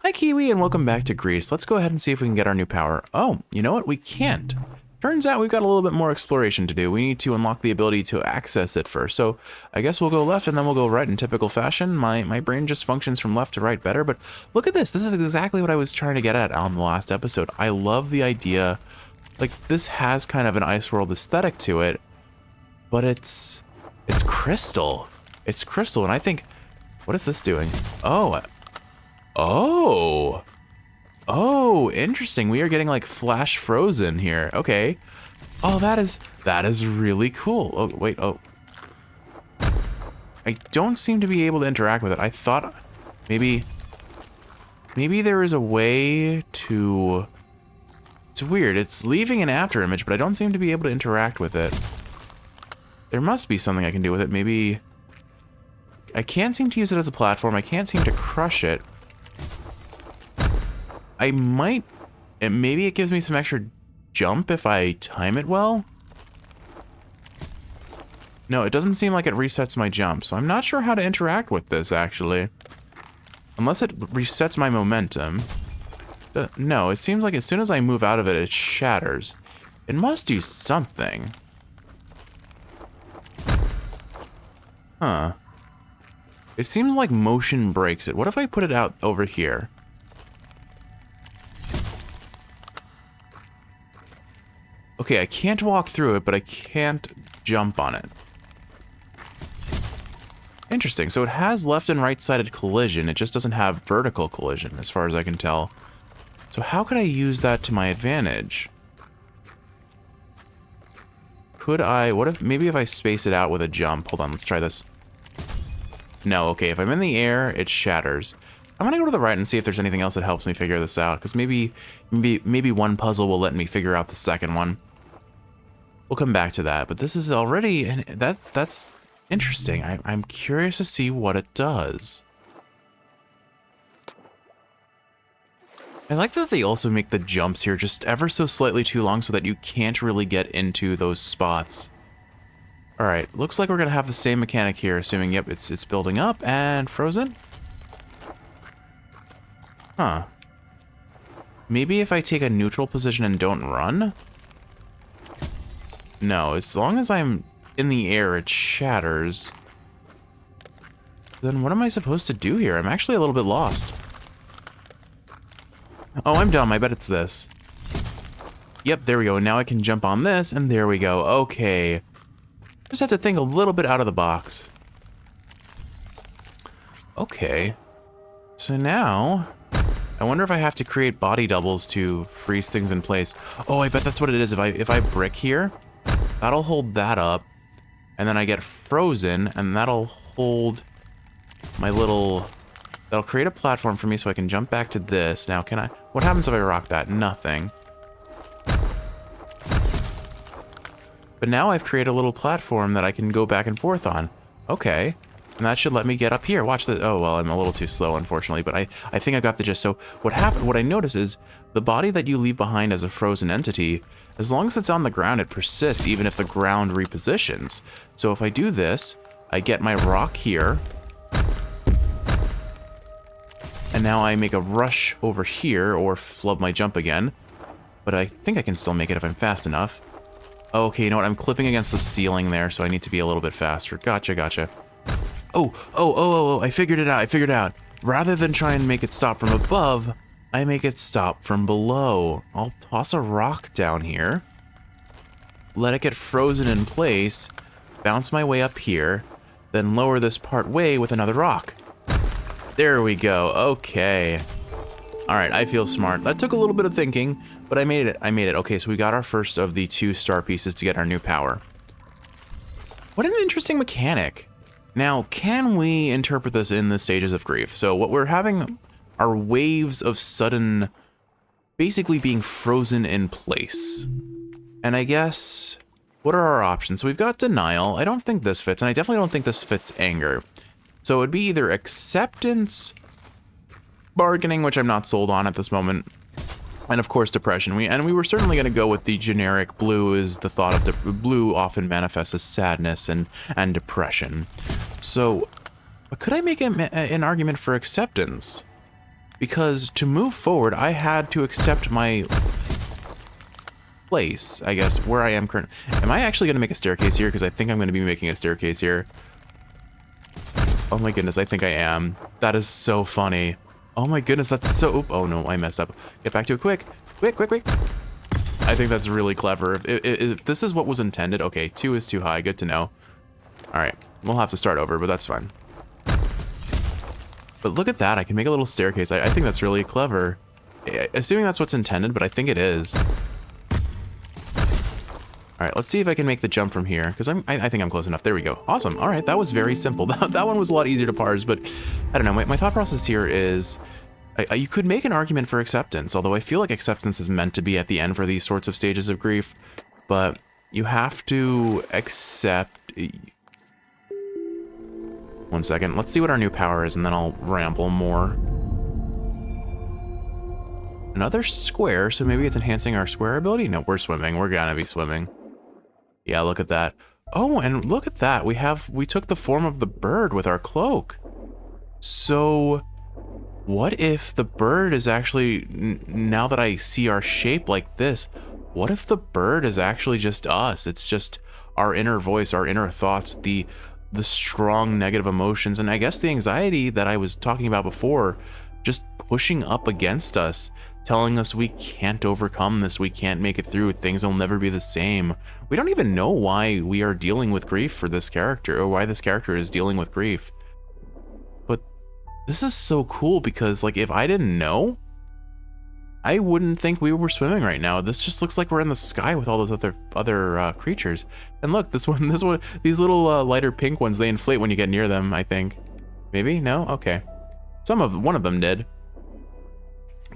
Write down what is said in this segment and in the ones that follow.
Hi Kiwi and welcome back to Gris. Let's go ahead and see if we can get our new power. Oh, you know what? We can't. Turns out we've got a little bit more exploration to do. We need to unlock the ability to access it first. So I guess we'll go left and then we'll go right in typical fashion. My brain just functions from left to right better, but look at this. This is exactly what I was trying to get at on the last episode. I love the idea, like this has kind of an ice world aesthetic to it, but it's crystal. It's crystal, and I think, what is this doing? Oh, interesting. We are getting like flash frozen here. Okay. Oh, that is really cool. Oh, wait. Oh, I don't seem to be able to interact with it. I thought maybe there is a way to, it's weird. It's leaving an after image, but I don't seem to be able to interact with it. There must be something I can do with it. Maybe I can't seem to use it as a platform. I can't seem to crush it. I might, maybe it gives me some extra jump if I time it well. No, it doesn't seem like it resets my jump, so I'm not sure how to interact with this, actually. Unless it resets my momentum. No, it seems like as soon as I move out of it, it shatters. It must do something. Huh. It seems like motion breaks it. What if I put it out over here? Okay, I can't walk through it, but I can't jump on it. Interesting. So it has left and right-sided collision. It just doesn't have vertical collision, as far as I can tell. So how could I use that to my advantage? Could I... What if... Maybe if I space it out with a jump. Hold on, let's try this. No, okay. If I'm in the air, it shatters. I'm gonna go to the right and see if there's anything else that helps me figure this out. Because maybe one puzzle will let me figure out the second one. We'll come back to that, but this is already, and that's interesting. I'm curious to see what it does. I like that they also make the jumps here just ever so slightly too long so that you can't really get into those spots. All right, looks like we're gonna have the same mechanic here, assuming, yep, it's building up and frozen. Huh. Maybe if I take a neutral position and don't run? No, as long as I'm in the air, it shatters. Then what am I supposed to do here? I'm actually a little bit lost. Oh, I'm dumb. I bet it's this. Yep, there we go. Now I can jump on this, and there we go. Okay. Just have to think a little bit out of the box. Okay. So now, I wonder if I have to create body doubles to freeze things in place. Oh, I bet that's what it is. If I brick here, that'll hold that up, and then I get frozen, and that'll hold my little... That'll create a platform for me so I can jump back to this. Now, can I... What happens if I rock that? Nothing. But now I've created a little platform that I can go back and forth on. Okay. And that should let me get up here. Watch the... Oh, well, I'm a little too slow, unfortunately, but I think I got the gist. So what I notice is the body that you leave behind as a frozen entity, as long as it's on the ground, it persists even if the ground repositions. So if I do this, I get my rock here. And now I make a rush over here or flub my jump again. But I think I can still make it if I'm fast enough. Okay, you know what? I'm clipping against the ceiling there, so I need to be a little bit faster. Gotcha. Oh, I figured it out. Rather than try and make it stop from above, I make it stop from below. I'll toss a rock down here, let it get frozen in place, bounce my way up here, then lower this part way with another rock. There we go. Okay. All right, I feel smart. That took a little bit of thinking, but I made it. Okay, so we got our first of the 2 star pieces to get our new power. What an interesting mechanic. Now, can we interpret this in the stages of grief? So what we're having are waves of sudden, basically being frozen in place. And I guess, what are our options? So we've got denial. I don't think this fits, and I definitely don't think this fits anger. So it would be either acceptance, bargaining, which I'm not sold on at this moment, and of course depression. We were certainly going to go with the generic blue. Is the thought of blue often manifests as sadness and depression. So could I make an argument for acceptance? because to move forward, I had to accept my place, I guess, where I am currently. Am I actually going to make a staircase here? Because I think I'm going to be making a staircase here. Oh my goodness, I think I am. That is so funny. Oh my goodness, that's so... Oh no, I messed up. Get back to it quick. Quick, quick, quick. I think that's really clever. If this is what was intended, okay, 2 is too high. Good to know. All right, we'll have to start over, but that's fine. But look at that. I can make a little staircase. I think that's really clever. Assuming that's what's intended, but I think it is. All right, let's see if I can make the jump from here, because I think I'm close enough. There we go. Awesome. All right, that was very simple. That one was a lot easier to parse, but I don't know. My thought process here is you could make an argument for acceptance, although I feel like acceptance is meant to be at the end for these sorts of stages of grief, but you have to accept... One second. Let's see what our new power is, and then I'll ramble more. Another square, so maybe it's enhancing our square ability? No, we're swimming. We're gonna be swimming. Yeah, look at that. Oh, and look at that. We took the form of the bird with our cloak. So what if the bird is actually, now that I see our shape like this, what if the bird is actually just us? It's just our inner voice, our inner thoughts, the strong negative emotions, and I guess the anxiety that I was talking about before, just pushing up against us, telling us we can't overcome this, we can't make it through, things will never be the same. We don't even know why we are dealing with grief for this character, or why this character is dealing with grief. But this is so cool because, like, if I didn't know, I wouldn't think we were swimming right now. This just looks like we're in the sky with all those other creatures. And look, this one, these little lighter pink ones, they inflate when you get near them, I think. Maybe? No? Okay. One of them did.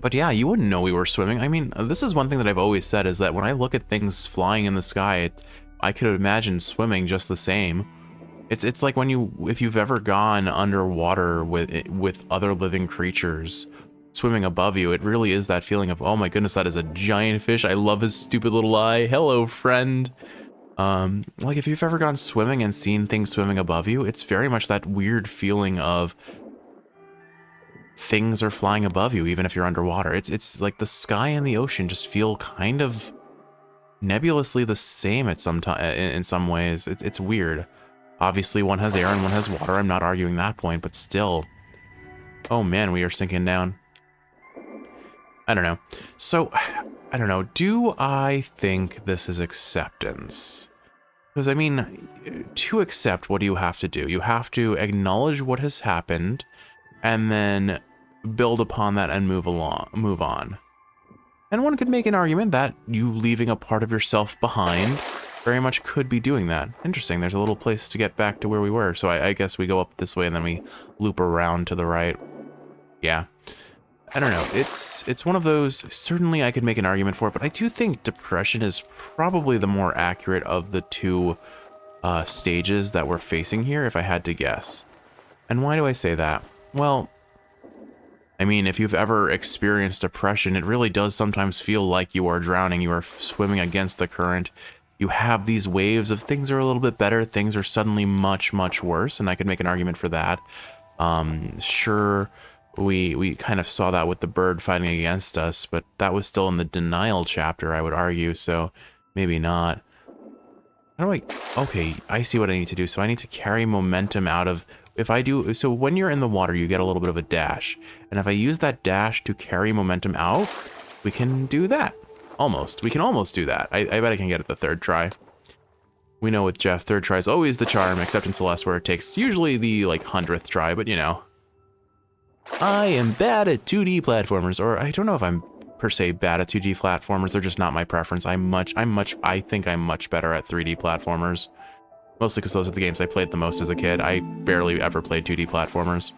But yeah, you wouldn't know we were swimming. I mean, this is one thing that I've always said, is that when I look at things flying in the sky, I could imagine swimming just the same. It's like if you've ever gone underwater with other living creatures swimming above you, it really is that feeling of, oh my goodness, that is a giant fish. I love his stupid little eye. Hello, friend. Like if you've ever gone swimming and seen things swimming above you, it's very much that weird feeling of things are flying above you, even if you're underwater. It's like the sky and the ocean just feel kind of nebulously the same in some ways. It's weird. Obviously, one has air and one has water. I'm not arguing that point, but still. Oh man, we are sinking down. I don't know. So, I don't know. Do I think this is acceptance? Because, I mean, to accept, what do you have to do? You have to acknowledge what has happened, and then build upon that and move on. And one could make an argument that you leaving a part of yourself behind very much could be doing that. Interesting. There's a little place to get back to where we were. So I guess we go up this way and then we loop around to the right. Yeah. I don't know. It's one of those, certainly I could make an argument for it, but I do think depression is probably the more accurate of the two stages that we're facing here, if I had to guess. And why do I say that? Well, I mean, if you've ever experienced depression, it really does sometimes feel like you are drowning, you are swimming against the current. You have these waves of things are a little bit better, things are suddenly much, much worse, and I could make an argument for that. Sure, we kind of saw that with the bird fighting against us, but that was still in the denial chapter, I would argue, so maybe not. How do I... Okay, I see what I need to do. So I need to carry momentum out of... If I do... So when you're in the water, you get a little bit of a dash. And if I use that dash to carry momentum out, we can do that. Almost. We can almost do that. I bet I can get it the third try. We know with Jeff, third try is always the charm, except in Celeste, where it takes usually the, like, 100th try, but you know. I am bad at 2D platformers, or I don't know if I'm per se bad at 2D platformers. They're just not my preference. I think I'm much better at 3D platformers. Mostly because those are the games I played the most as a kid. I barely ever played 2D platformers.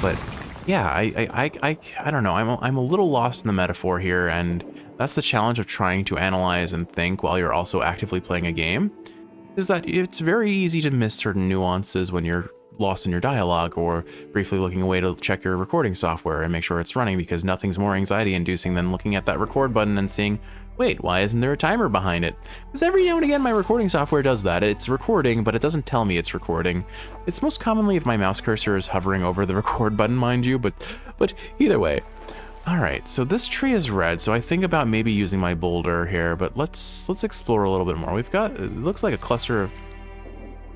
But yeah, I don't know. I'm a little lost in the metaphor here, and that's the challenge of trying to analyze and think while you're also actively playing a game, is that it's very easy to miss certain nuances when you're lost in your dialogue, or briefly looking away to check your recording software and make sure it's running, because nothing's more anxiety inducing than looking at that record button and seeing, wait, why isn't there a timer behind it? Because every now and again my recording software does that. It's recording, but it doesn't tell me it's recording. It's most commonly if my mouse cursor is hovering over the record button, mind you, but either way. All right, so this tree is red, so I think about maybe using my boulder here, but let's explore a little bit more. We've got, it looks like a cluster of,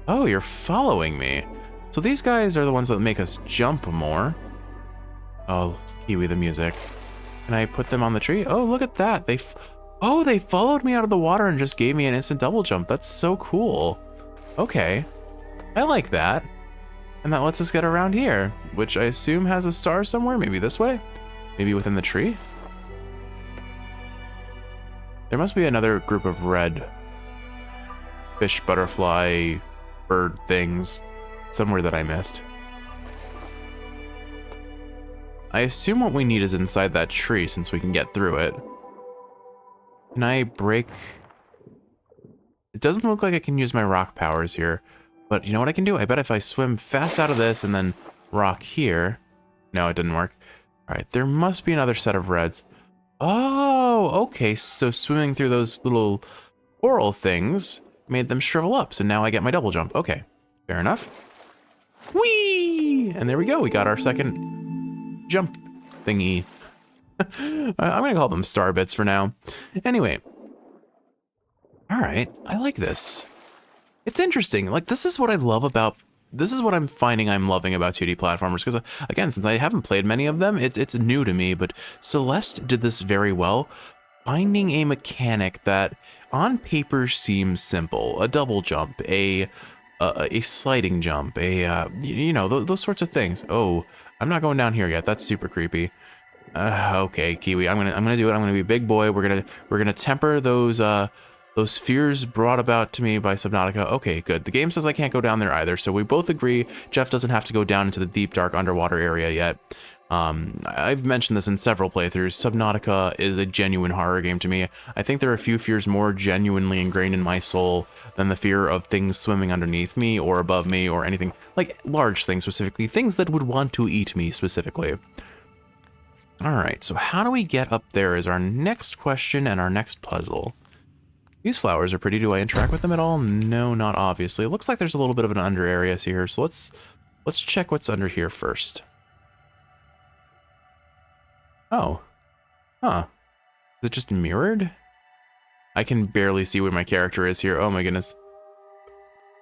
oh, you're following me. So these guys are the ones that make us jump more. Oh, Kiwi the music. Can I put them on the tree? Oh, look at that. They followed me out of the water and just gave me an instant double jump. That's so cool. Okay, I like that. And that lets us get around here, which I assume has a star somewhere, maybe this way? Maybe within the tree? There must be another group of red fish, butterfly, bird things somewhere that I missed. I assume what we need is inside that tree since we can get through it. Can I break? It doesn't look like I can use my rock powers here, but you know what I can do? I bet if I swim fast out of this and then rock here. No, it didn't work. All right, there must be another set of reds. Oh, okay, so swimming through those little coral things made them shrivel up, so now I get my double jump. Okay, fair enough. Whee! And there we go, we got our second jump thingy. I'm gonna call them star bits for now. Anyway. All right, I like this. It's interesting, like this is what I love about, this is what I'm finding I'm loving about 2D platformers, because again, since I haven't played many of them, it's new to me, but Celeste did this very well, finding a mechanic that on paper seems simple, a double jump, a sliding jump, you know, those sorts of things. Oh, I'm not going down here yet, that's super creepy. Okay, Kiwi, I'm gonna do it, I'm gonna be a big boy, we're gonna temper those fears brought about to me by Subnautica. Okay, good. The game says I can't go down there either, so we both agree Jeff doesn't have to go down into the deep, dark underwater area yet. I've mentioned this in several playthroughs. Subnautica is a genuine horror game to me. I think there are a few fears more genuinely ingrained in my soul than the fear of things swimming underneath me or above me or anything, like large things specifically, things that would want to eat me specifically. All right, so how do we get up there is our next question and our next puzzle. These flowers are pretty. Do I interact with them at all? No, not obviously. It looks like there's a little bit of an under area here, so let's check what's under here first. Oh. Huh. Is it just mirrored? I can barely see where my character is here. Oh my goodness.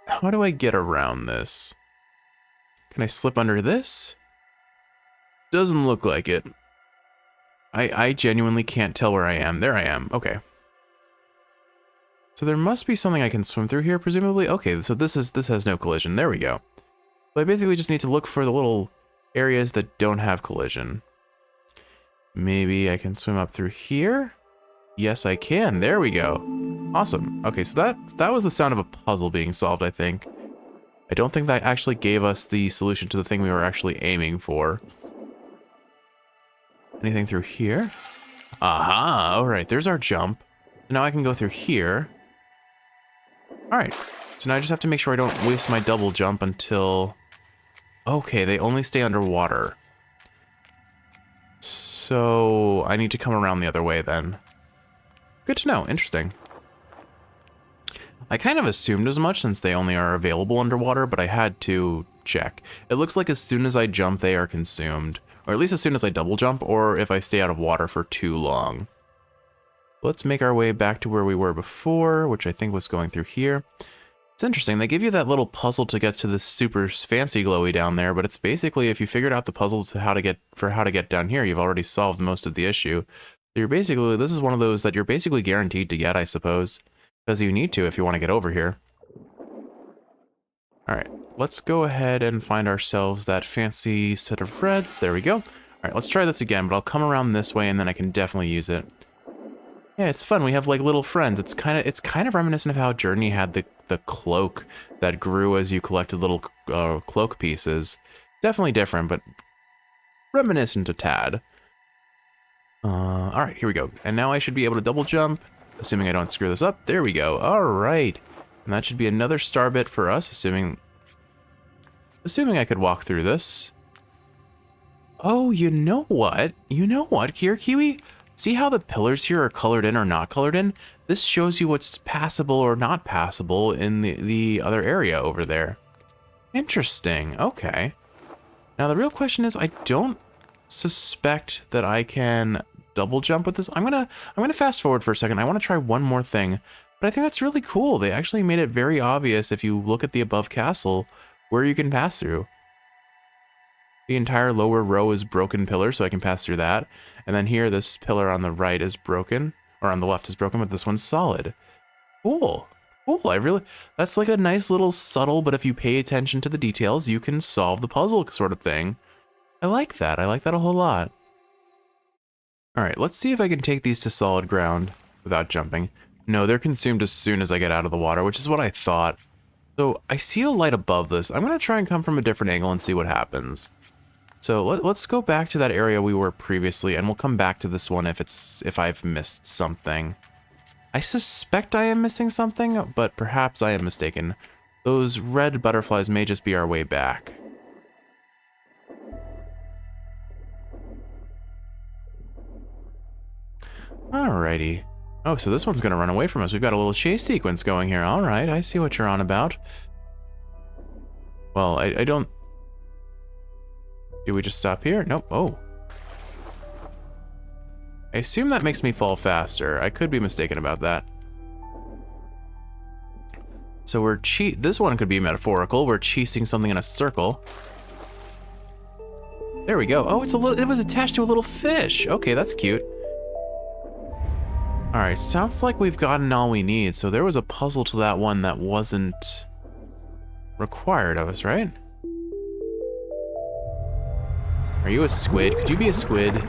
How do I get around this? Can I slip under this? Doesn't look like it. I genuinely can't tell where I am. There I am. Okay. So there must be something I can swim through here, presumably. Okay, so this has no collision. There we go. So I basically just need to look for the little areas that don't have collision. Maybe I can swim up through here? Yes, I can. There we go. Awesome. Okay, so that was the sound of a puzzle being solved, I think. I don't think that actually gave us the solution to the thing we were actually aiming for. Anything through here? Aha! All right, there's our jump. Now I can go through here. All right, so now I just have to make sure I don't waste my double jump until... Okay, they only stay underwater. So I need to come around the other way then. Good to know, interesting. I kind of assumed as much since they only are available underwater, but I had to check. It looks like as soon as I jump, they are consumed. Or at least as soon as I double jump, or if I stay out of water for too long. Let's make our way back to where we were before, which I think was going through here. It's interesting, they give you that little puzzle to get to this super fancy glowy down there, but it's basically if you figured out the puzzle to how to get down here, you've already solved most of the issue. So you're basically, this is one of those that you're basically guaranteed to get, I suppose, because you need to if you want to get over here. All right, let's go ahead and find ourselves that fancy set of reds. There we go. All right, let's try this again, but I'll come around this way and then I can definitely use it. Yeah, it's fun. We have like little friends. It's kind of reminiscent of how Journey had the cloak that grew as you collected little cloak pieces. Definitely different, but reminiscent a tad. All right, here we go. And now I should be able to double jump, assuming I don't screw this up. There we go. All right. And that should be another star bit for us, assuming... assuming I could walk through this. Oh, you know what? You know what, here, Kiwi? See how the pillars here are colored in or not colored in? This shows you what's passable or not passable in the other area over there. Interesting. Okay. Now the real question is, I don't suspect that I can double jump with this. I'm gonna fast forward for a second. I want to try one more thing, but I think that's really cool. They actually made it very obvious if you look at the above castle where you can pass through. The entire lower row is broken pillar, so I can pass through that. And then here, this pillar on the right is broken, or on the left is broken, but this one's solid. Cool. Cool. That's like a nice little subtle, but if you pay attention to the details, you can solve the puzzle sort of thing. I like that. I like that a whole lot. All right, let's see if I can take these to solid ground without jumping. No, they're consumed as soon as I get out of the water, which is what I thought. So I see a light above this. I'm going to try and come from a different angle and see what happens. So let's go back to that area we were previously, and we'll come back to this one if I've missed something. I suspect I am missing something, but perhaps I am mistaken. Those red butterflies may just be our way back. Alrighty. Oh, so this one's gonna run away from us. We've got a little chase sequence going here. Alright, I see what you're on about. Well, I don't... Do we just stop here? Nope. Oh. I assume that makes me fall faster. I could be mistaken about that. So we're this one could be metaphorical. We're chasing something in a circle. There we go. Oh, it was attached to a little fish. Okay, that's cute. All right, sounds like we've gotten all we need. So there was a puzzle to that one that wasn't required of us, right? Are you a squid? Could you be a squid?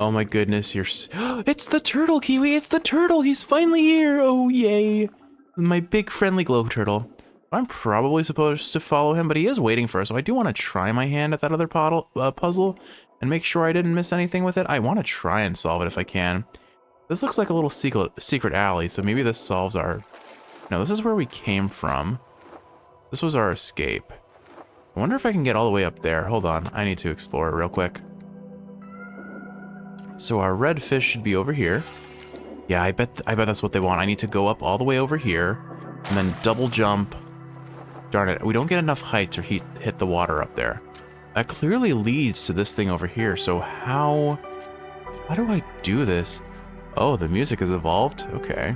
Oh my goodness, it's the turtle, Kiwi! It's the turtle! He's finally here! Oh, yay! My big friendly glow turtle. I'm probably supposed to follow him, but he is waiting for us, so I do want to try my hand at that other puzzle and make sure I didn't miss anything with it. I want to try and solve it if I can. This looks like a little secret alley, so maybe this solves our... No, this is where we came from. This was our escape. I wonder if I can get all the way up there. Hold on, I need to explore it real quick. So our red fish should be over here. Yeah, I bet that's what they want. I need to go up all the way over here and then double jump. Darn it, we don't get enough height to hit the water up there. That clearly leads to this thing over here. So how do I do this? Oh, the music has evolved. Okay.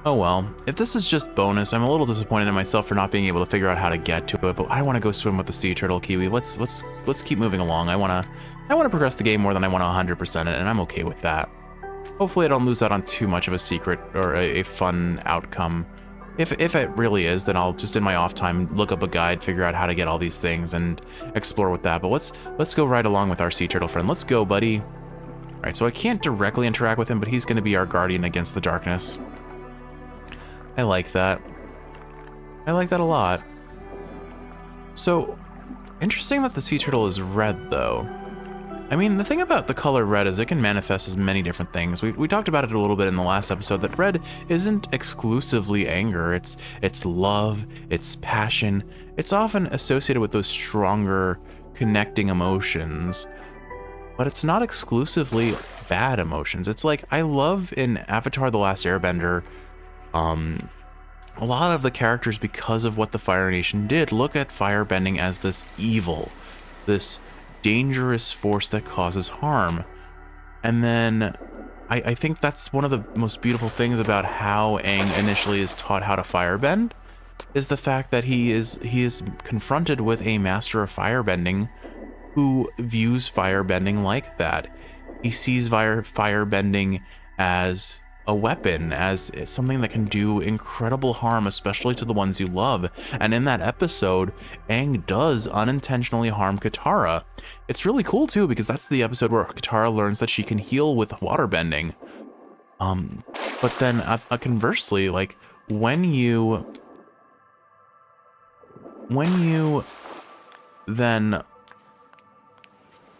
Oh well, if this is just bonus, I'm a little disappointed in myself for not being able to figure out how to get to it, but I want to go swim with the sea turtle, Kiwi. Let's keep moving along. I want to progress the game more than I want to 100% it, and I'm okay with that. Hopefully I don't lose out on too much of a secret or a fun outcome. If it really is, then I'll just in my off time look up a guide, figure out how to get all these things and explore with that. But let's go right along with our sea turtle friend. Let's go, buddy. All right, so I can't directly interact with him, but he's going to be our guardian against the darkness. I like that. I like that a lot. So, interesting that the sea turtle is red, though. I mean, the thing about the color red is it can manifest as many different things. We talked about it a little bit in the last episode, that red isn't exclusively anger. It's love, it's passion. It's often associated with those stronger connecting emotions, but it's not exclusively bad emotions. It's like, I love in Avatar: The Last Airbender, a lot of the characters, because of what the Fire Nation did, look at firebending as this evil, this dangerous force that causes harm. And then I think that's one of the most beautiful things about how Aang initially is taught how to firebend, is the fact that he is confronted with a master of firebending who views firebending like that. He sees firebending as a weapon, as something that can do incredible harm, especially to the ones you love. And in that episode, Aang does unintentionally harm Katara. It's really cool too, because that's the episode where Katara learns that she can heal with waterbending. But then conversely, like when you then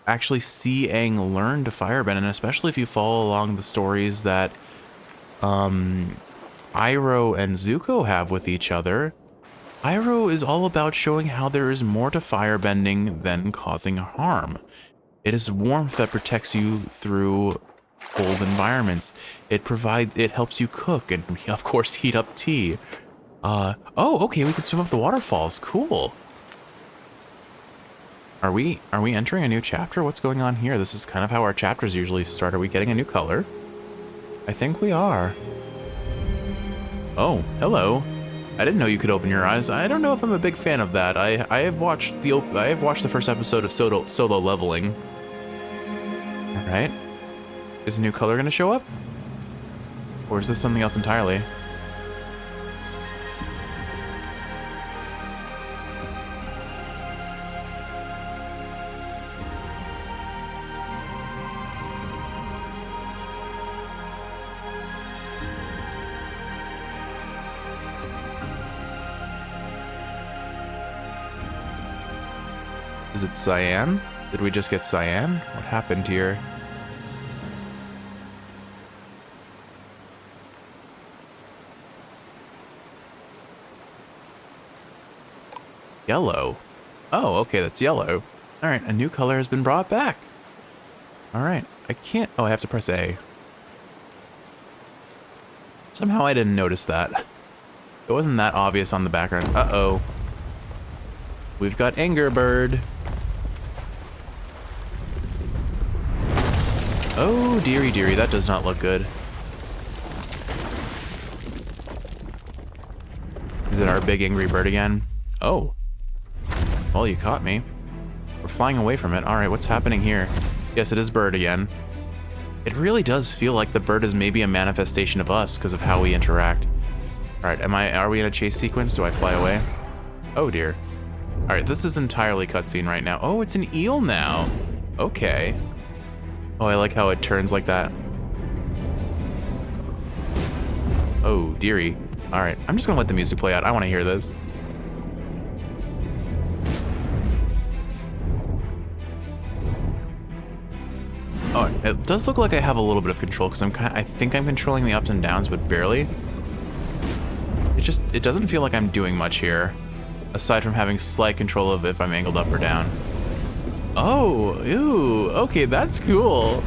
actually see Aang learn to firebend, and especially if you follow along the stories that Iroh and Zuko have with each other, Pyro is all about showing how there is more to firebending than causing harm. It is warmth that protects you through cold environments. It helps you cook and, of course, heat up tea. Oh, okay, we can swim up the waterfalls. Cool. Are we entering a new chapter? What's going on here? This is kind of how our chapters usually start. Are we getting a new color? I think we are. Oh, hello. I didn't know you could open your eyes. I don't know if I'm a big fan of that. I have watched the first episode of Solo Leveling. All right. Is a new color going to show up? Or is this something else entirely? Is it cyan? Did we just get cyan? What happened here? Yellow. Oh, okay, that's yellow. All right, a new color has been brought back. All right, I can't... Oh, I have to press A. Somehow I didn't notice that. It wasn't that obvious on the background. Uh-oh. We've got Anger Bird. Oh, dearie, dearie, that does not look good. Is it our big angry bird again? Oh. Well, you caught me. We're flying away from it. All right, what's happening here? Yes, it is bird again. It really does feel like the bird is maybe a manifestation of us because of how we interact. All right, are we in a chase sequence? Do I fly away? Oh, dear. All right, this is entirely cutscene right now. Oh, it's an eel now. Okay. Oh, I like how it turns like that. Oh, dearie. All right, I'm just gonna let the music play out. I want to hear this. Oh, it does look like I have a little bit of control because I think I'm controlling the ups and downs, but barely. It doesn't feel like I'm doing much here, aside from having slight control of if I'm angled up or down. Oh, ew, okay, that's cool.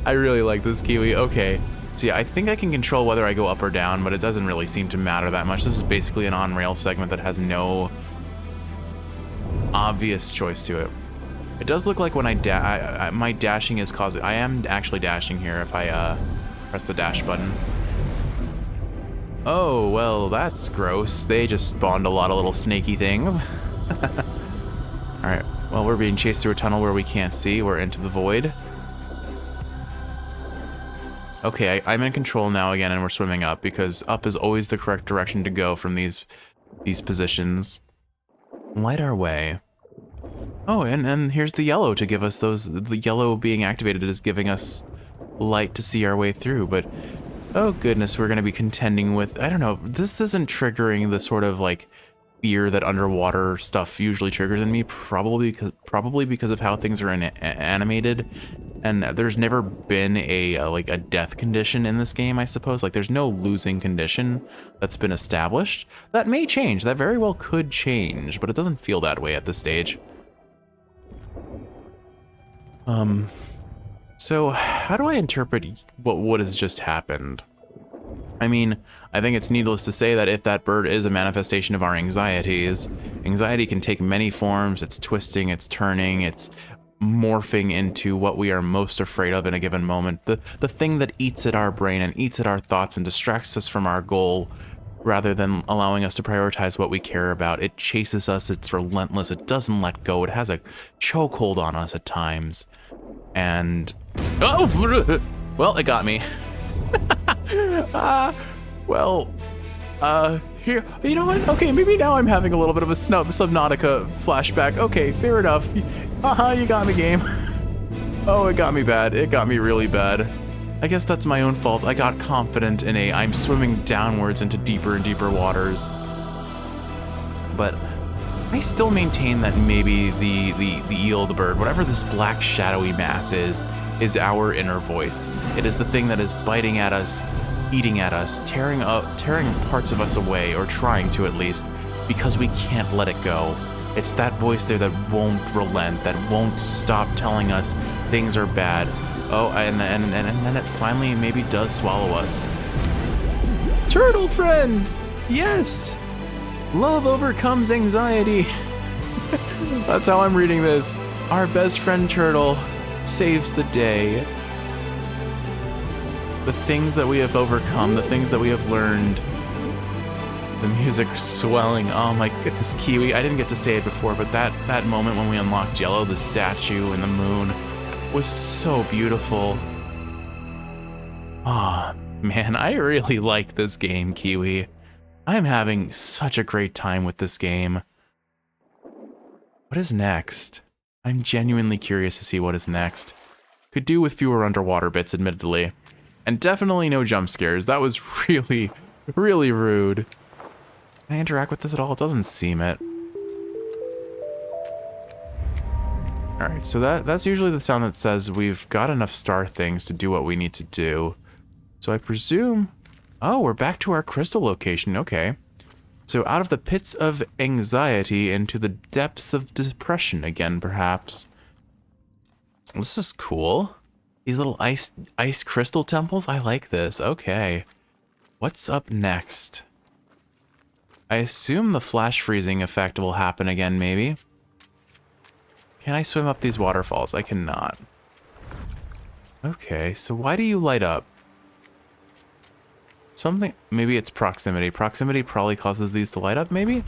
I really like this Kiwi. Okay, so yeah, I think I can control whether I go up or down, but it doesn't really seem to matter that much. This is basically an on-rail segment that has no obvious choice to it. It does look like when my dashing is causing... I am actually dashing here if I press the dash button. Oh, well, that's gross. They just spawned a lot of little snaky things. Alright, well, we're being chased through a tunnel where we can't see. We're into the void. Okay, I'm in control now again, and we're swimming up, because up is always the correct direction to go from these positions. Light our way. Oh, and here's the yellow to give us the yellow being activated is giving us light to see our way through, but oh goodness, we're gonna be contending with, I don't know, this isn't triggering the sort of like fear that underwater stuff usually triggers in me, probably because of how things are animated, and there's never been like a death condition in this game, I suppose. Like there's no losing condition that's been established. That may change, that very well could change, but it doesn't feel that way at this stage. So how do I interpret what has just happened? I mean, I think it's needless to say that if that bird is a manifestation of our anxieties, anxiety can take many forms. It's twisting, it's turning, it's morphing into what we are most afraid of in a given moment. The thing that eats at our brain and eats at our thoughts and distracts us from our goal rather than allowing us to prioritize what we care about. It chases us, it's relentless, it doesn't let go, it has a chokehold on us at times. And oh, well, it got me. Here, you know what? Okay, maybe now I'm having a little bit of a Subnautica flashback. Okay, fair enough. You got me, game. Oh, it got me bad. It got me really bad. I guess that's my own fault. I got confident in I'm swimming downwards into deeper and deeper waters. But I still maintain that maybe the eel, the bird, whatever this black shadowy mass is our inner voice. It is the thing that is biting at us, eating at us, tearing parts of us away, or trying to at least. because we can't let it go. It's that voice there that won't relent, that won't stop telling us things are bad. Oh, and then it finally maybe does swallow us. Turtle friend! Yes! Love overcomes anxiety. That's how I'm reading this. Our best friend Turtle saves the day. The things that we have overcome, the things that we have learned. The music swelling. Oh my goodness, Kiwi. I didn't get to say it before, but that moment when we unlocked Yellow, the statue and the moon, was so beautiful. Ah, man, I really like this game, Kiwi. I'm having such a great time with this game. What is next? I'm genuinely curious to see what is next. Could do with fewer underwater bits, admittedly. And definitely no jump scares. That was really, really rude. Can I interact with this at all? It doesn't seem it. Alright, so that's usually the sound that says we've got enough star things to do what we need to do. So I presume... Oh, we're back to our crystal location. Okay. So out of the pits of anxiety into the depths of depression again, perhaps. This is cool. These little ice crystal temples. I like this. Okay. What's up next? I assume the flash freezing effect will happen again, maybe. Can I swim up these waterfalls? I cannot. Okay, so why do you light up? Something, maybe it's proximity. Proximity probably causes these to light up, maybe?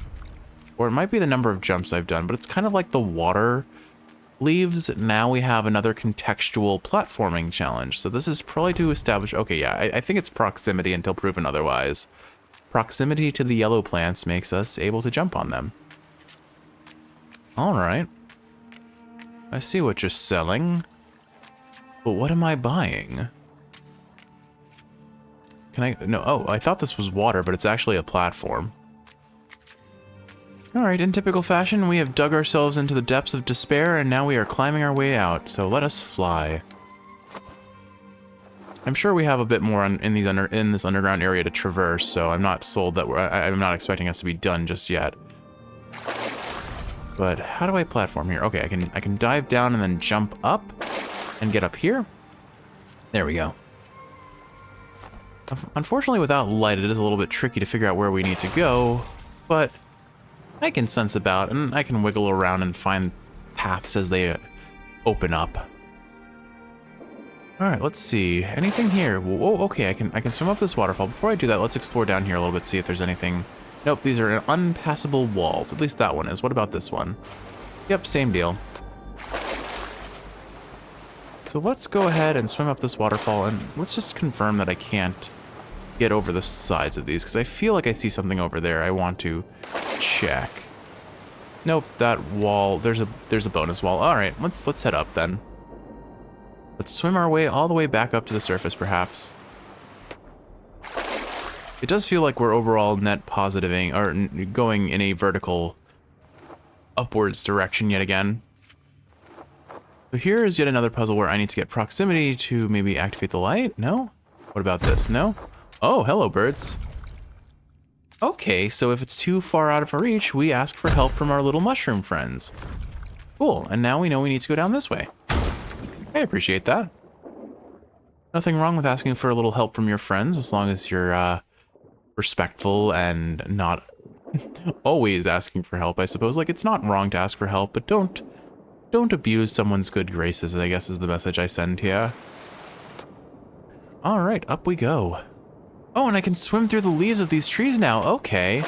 Or it might be the number of jumps I've done, but it's kind of like the water leaves. Now we have another contextual platforming challenge. So this is probably to establish, okay, yeah, I think it's proximity until proven otherwise. Proximity to the yellow plants makes us able to jump on them. All right. I see what you're selling. But what am I buying? Can I... No, oh, I thought this was water, but it's actually a platform. All right, in typical fashion, we have dug ourselves into the depths of despair, and now we are climbing our way out. So let us fly. I'm sure we have a bit more in this underground area to traverse, so I'm not sold that I'm not expecting us to be done just yet. But how do I platform here? Okay, I can dive down and then jump up and get up here. There we go. Unfortunately, without light, it is a little bit tricky to figure out where we need to go, but I can sense about and I can wiggle around and find paths as they open up. All right, let's see. Anything here? Whoa, okay, I can swim up this waterfall. Before I do that, let's explore down here a little bit, see if there's anything. Nope, these are unpassable walls. At least that one is. What about this one? Yep, same deal. So let's go ahead and swim up this waterfall, and let's just confirm that I can't get over the sides of these, because I feel like I see something over there I want to check. Nope, that wall, there's a bonus wall. All right, let's head up then. Let's swim our way all the way back up to the surface, perhaps. It does feel like we're overall net positiving, or going in a vertical upwards direction yet again. So here is yet another puzzle where I need to get proximity to maybe activate the light. No? What about this? No? Oh, hello, birds. Okay, so if it's too far out of our reach, we ask for help from our little mushroom friends. Cool, and now we know we need to go down this way. I appreciate that. Nothing wrong with asking for a little help from your friends, as long as you're respectful and not always asking for help, I suppose. Like, it's not wrong to ask for help, but don't abuse someone's good graces, I guess is the message I send here. All right, up we go. Oh, and I can swim through the leaves of these trees now. Okay.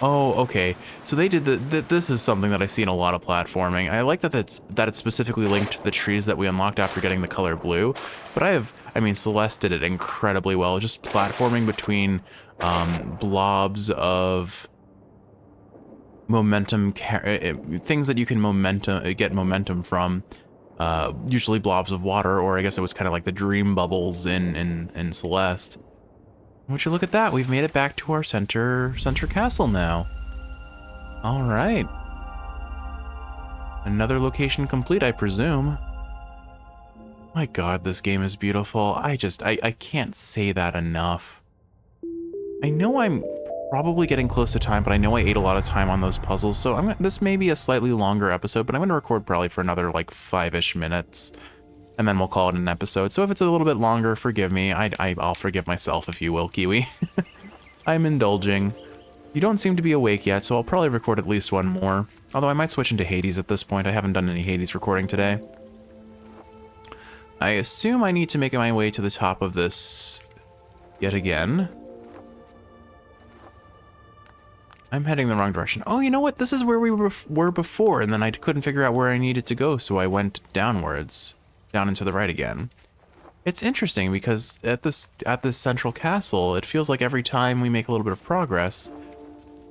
Oh, okay. So they did this is something that I see in a lot of platforming. I like that it's specifically linked to the trees that we unlocked after getting the color blue. But I mean, Celeste did it incredibly well, just platforming between blobs of momentum, things that you can get momentum from. Usually blobs of water, or I guess it was kind of like the dream bubbles in Celeste. Would you look at that? We've made it back to our center castle now. All right. Another location complete, I presume. My God, this game is beautiful. I can't say that enough. I know I'm probably getting close to time, but I know I ate a lot of time on those puzzles, so this may be a slightly longer episode, but I'm going to record probably for another like 5-ish minutes, and then we'll call it an episode. So if it's a little bit longer, forgive me. I'll forgive myself, if you will, Kiwi. I'm indulging. You don't seem to be awake yet, so I'll probably record at least one more. Although I might switch into Hades at this point. I haven't done any Hades recording today. I assume I need to make my way to the top of this yet again. I'm heading the wrong direction. Oh, you know what? This is where we were before, and then I couldn't figure out where I needed to go, so I went downwards, down and to the right again. It's interesting because at this central castle, it feels like every time we make a little bit of progress,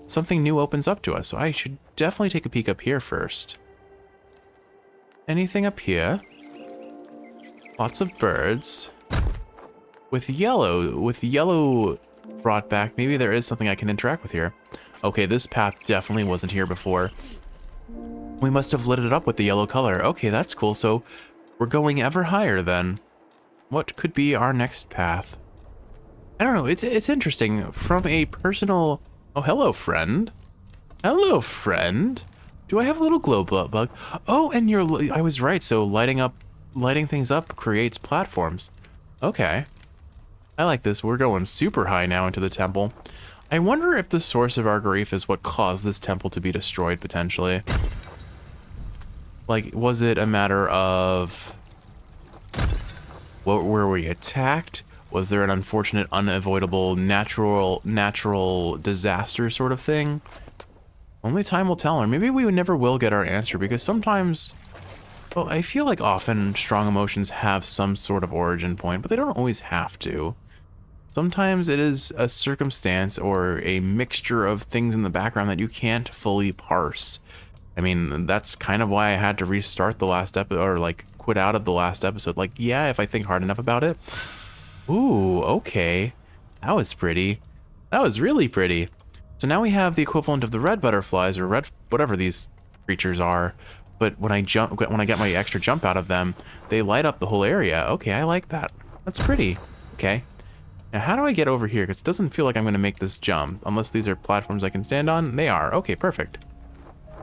something new opens up to us. So I should definitely take a peek up here first. Anything up here? Lots of birds. With yellow brought back, maybe there is something I can interact with here. Okay, this path definitely wasn't here before. We must have lit it up with the yellow color. Okay, that's cool. So we're going ever higher then. What could be our next path? I don't know. It's interesting. From a personal... Oh, hello, friend. Hello, friend. Do I have a little glow bug? Oh, and I was right. So lighting things up creates platforms. Okay. I like this. We're going super high now into the temple. I wonder if the source of our grief is what caused this temple to be destroyed, potentially. Like, was it a matter of... Were we attacked? Was there an unfortunate, unavoidable, natural disaster sort of thing? Only time will tell, or maybe we never will get our answer, because sometimes... Well, I feel like often strong emotions have some sort of origin point, but they don't always have to. Sometimes it is a circumstance or a mixture of things in the background that you can't fully parse. I mean, that's kind of why I had to restart the last episode, or like quit out of the last episode. Like, yeah, if I think hard enough about it. Ooh, okay. That was pretty. That was really pretty. So now we have the equivalent of the red butterflies, or red, whatever these creatures are. But when I get my extra jump out of them, they light up the whole area. Okay, I like that. That's pretty. Okay. Now, how do I get over here? Because it doesn't feel like I'm going to make this jump. Unless these are platforms I can stand on. They are. Okay, perfect.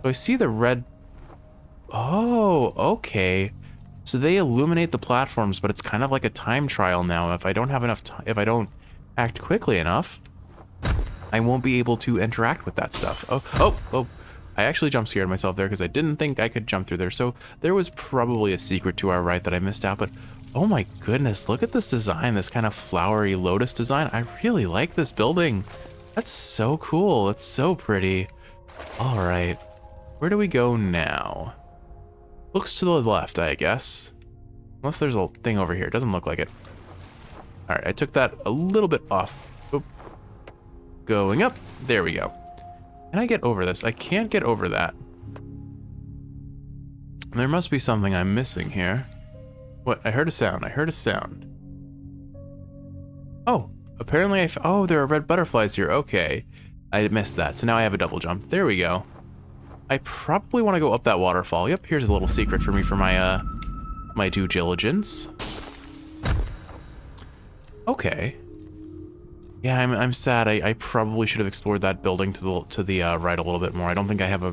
So I see the red... Oh, okay. So they illuminate the platforms, but it's kind of like a time trial now. If I don't have enough time, if I don't act quickly enough, I won't be able to interact with that stuff. Oh. I actually jump scared myself there because I didn't think I could jump through there. So there was probably a secret to our right that I missed out, but oh my goodness, look at this design, this kind of flowery lotus design. I really like this building. That's so cool. It's so pretty. All right, where do we go now? Looks to the left, I guess. Unless there's a thing over here. It doesn't look like it. All right, I took that a little bit off. Oop. Going up. There we go. Can I get over this? I can't get over that. There must be something I'm missing here. What? I heard a sound. I heard a sound. Oh, apparently oh, there are red butterflies here. Okay. I missed that. So now I have a double jump. There we go. I probably want to go up that waterfall. Yep, here's a little secret for me for my my due diligence. Okay. Yeah, I'm sad. I probably should have explored that building to the right a little bit more. I don't think I have a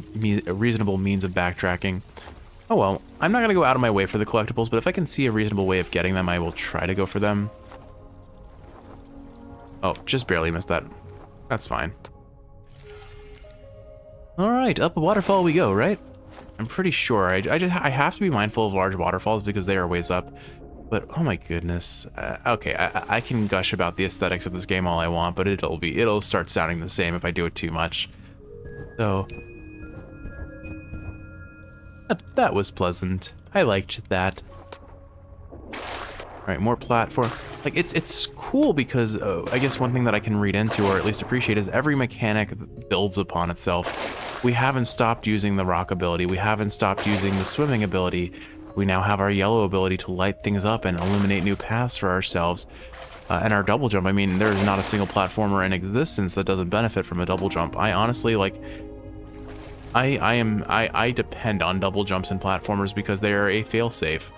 reasonable means of backtracking. Oh well, I'm not going to go out of my way for the collectibles, but if I can see a reasonable way of getting them, I will try to go for them. Oh, just barely missed that. That's fine. Alright, up a waterfall we go, right? I'm pretty sure. I have to be mindful of large waterfalls because they are ways up. But oh my goodness. Okay, I can gush about the aesthetics of this game all I want, but it'll start sounding the same if I do it too much. So that was pleasant. I liked that. All right, more platform. Like it's cool because I guess one thing that I can read into or at least appreciate is every mechanic builds upon itself. We haven't stopped using the rock ability. We haven't stopped using the swimming ability. We now have our yellow ability to light things up and illuminate new paths for ourselves. And our double jump, I mean, there is not a single platformer in existence that doesn't benefit from a double jump. I honestly, like, I depend on double jumps in platformers because they are a failsafe.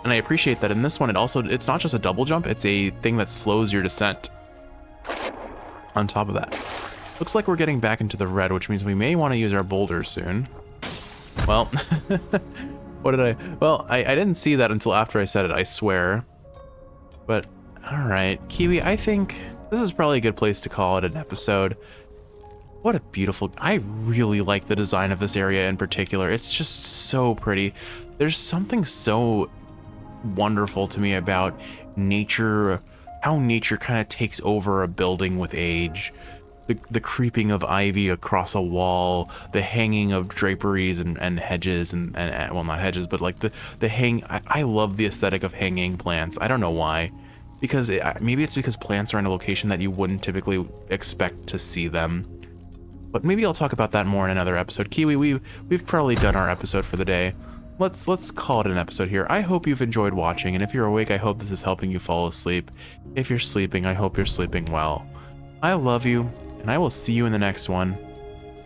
And I appreciate that in this one, it's not just a double jump, it's a thing that slows your descent on top of that. Looks like we're getting back into the red, which means we may want to use our boulders soon. Well, what did I... Well, I didn't see that until after I said it, I swear. But, alright. Kiwi, I think this is probably a good place to call it an episode. What a beautiful... I really like the design of this area in particular. It's just so pretty. There's something so wonderful to me about nature, how nature kind of takes over a building with age. The creeping of ivy across a wall, the hanging of draperies and hedges and well, not hedges, but like the hang. I love the aesthetic of hanging plants. I don't know why, because maybe it's because plants are in a location that you wouldn't typically expect to see them. But maybe I'll talk about that more in another episode. Kiwi, we've probably done our episode for the day. Let's call it an episode here. I hope you've enjoyed watching, and if you're awake, I hope this is helping you fall asleep. If you're sleeping, I hope you're sleeping well. I love you, and I will see you in the next one.